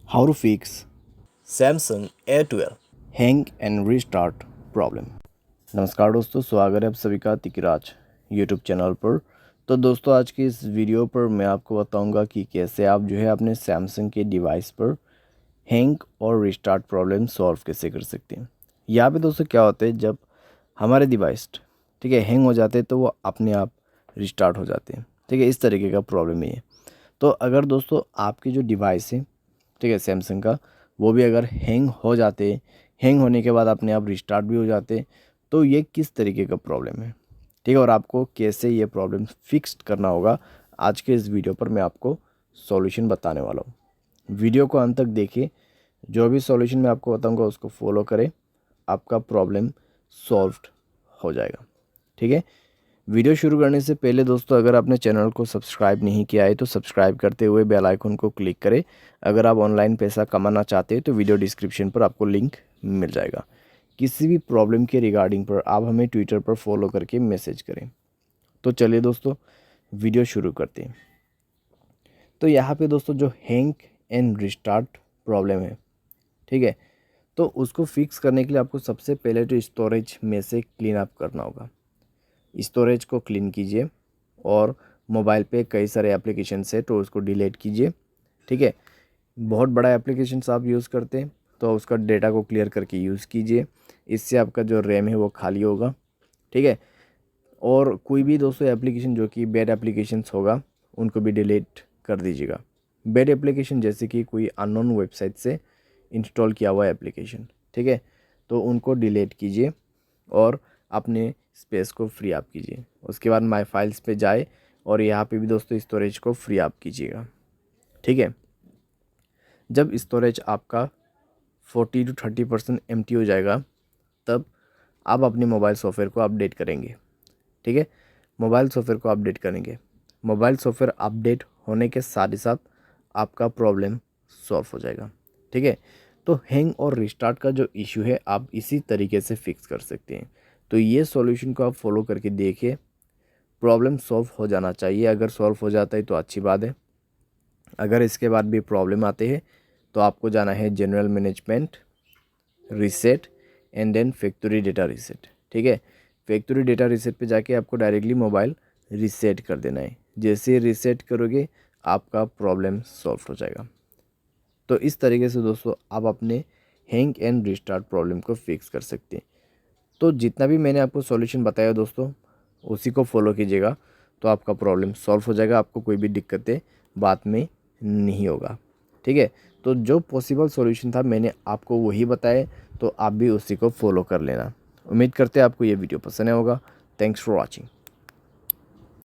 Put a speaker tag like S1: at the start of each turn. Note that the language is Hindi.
S1: How to fix
S2: Samsung A12।
S1: Hang and restart problem. नमस्कार दोस्तों, स्वागत है आप सभी का तिकराज यूट्यूब चैनल पर। तो दोस्तों, आज की इस वीडियो पर मैं आपको बताऊंगा कि कैसे आप जो है अपने सैमसंग के डिवाइस पर हैंग और रीस्टार्ट प्रॉब्लम सॉल्व कैसे कर सकते हैं। यहाँ पे दोस्तों क्या होता है, जब हमारे डिवाइस ठीक है हैंग हो जाते हैं तो वो अपने आप रिस्टार्ट हो जाते हैं। ठीक है, इस तरीके का प्रॉब्लम है ये। तो अगर दोस्तों आपकी जो डिवाइस है ठीक है सैमसंग का, वो भी अगर हैंग हो जाते, हैंग होने के बाद अपने आप रिस्टार्ट भी हो जाते, तो ये किस तरीके का प्रॉब्लम है, ठीक है, और आपको कैसे ये प्रॉब्लम फिक्स करना होगा, आज के इस वीडियो पर मैं आपको सॉल्यूशन बताने वाला हूँ। वीडियो को अंत तक देखिए, जो भी सॉल्यूशन मैं आपको बताऊँगा उसको फॉलो करें, आपका प्रॉब्लम सॉल्व्ड हो जाएगा। ठीक है, वीडियो शुरू करने से पहले दोस्तों, अगर आपने चैनल को सब्सक्राइब नहीं किया है तो सब्सक्राइब करते हुए बेल आइकन को क्लिक करें। अगर आप ऑनलाइन पैसा कमाना चाहते हैं तो वीडियो डिस्क्रिप्शन पर आपको लिंक मिल जाएगा। किसी भी प्रॉब्लम के रिगार्डिंग पर आप हमें ट्विटर पर फॉलो करके मैसेज करें। तो चलिए दोस्तों, वीडियो शुरू करते हैं। तो यहाँ पे दोस्तों जो हैंग एंड रिस्टार्ट प्रॉब्लम है, ठीक है, तो उसको फिक्स करने के लिए आपको सबसे पहले तो स्टोरेज में से क्लीन अप करना होगा। स्टोरेज को क्लीन कीजिए और मोबाइल पे कई सारे एप्लीकेशंस है तो उसको डिलीट कीजिए। ठीक है, बहुत बड़ा एप्लीकेशंस आप यूज़ करते हैं तो उसका डेटा को क्लियर करके यूज़ कीजिए। इससे आपका जो रैम है वो खाली होगा। ठीक है, और कोई भी दोस्तों एप्लीकेशन जो कि बैड एप्लीकेशंस होगा उनको भी डिलीट कर दीजिएगा। बैड एप्लीकेशन जैसे कि कोई अननोन वेबसाइट से इंस्टॉल किया हुआ एप्लीकेशन, ठीक है, तो उनको डिलीट कीजिए और अपने स्पेस को फ्री अप कीजिए। उसके बाद माय फाइल्स पे जाए और यहाँ पे भी दोस्तों स्टोरेज को फ्री अप कीजिएगा। ठीक है, जब स्टोरेज आपका 40 to 30% एम्प्टी हो जाएगा, तब आप अपने मोबाइल सॉफ्टवेयर को अपडेट करेंगे। ठीक है, मोबाइल सॉफ्टवेयर को अपडेट करेंगे। मोबाइल सॉफ्टवेयर अपडेट होने के साथ ही साथ आपका प्रॉब्लम सॉल्व हो जाएगा। ठीक है, तो हैंग और रिस्टार्ट का जो इशू है आप इसी तरीके से फिक्स कर सकते हैं। तो ये सॉल्यूशन को आप फॉलो करके देखिए, प्रॉब्लम सॉल्व हो जाना चाहिए। अगर सॉल्व हो जाता है तो अच्छी बात है। अगर इसके बाद भी प्रॉब्लम आते हैं तो आपको जाना है general management, reset and then factory data reset. ठीक है, फैक्ट्री डेटा रीसेट पे जाके आपको डायरेक्टली मोबाइल रीसेट कर देना है। जैसे रीसेट करोगे आपका प्रॉब्लम सॉल्व हो जाएगा। तो इस तरीके से दोस्तों आप अपने हैंग एंड रिस्टार्ट प्रॉब्लम को फिक्स कर सकते हैं। तो जितना भी मैंने आपको सॉल्यूशन बताया दोस्तों, उसी को फॉलो कीजिएगा तो आपका प्रॉब्लम सॉल्व हो जाएगा। आपको कोई भी दिक्कतें बाद में नहीं होगा। ठीक है, तो जो पॉसिबल सॉल्यूशन था मैंने आपको वही बताया, तो आप भी उसी को फॉलो कर लेना। उम्मीद करते हैं आपको ये वीडियो पसंद आया होगा। Thanks for watching.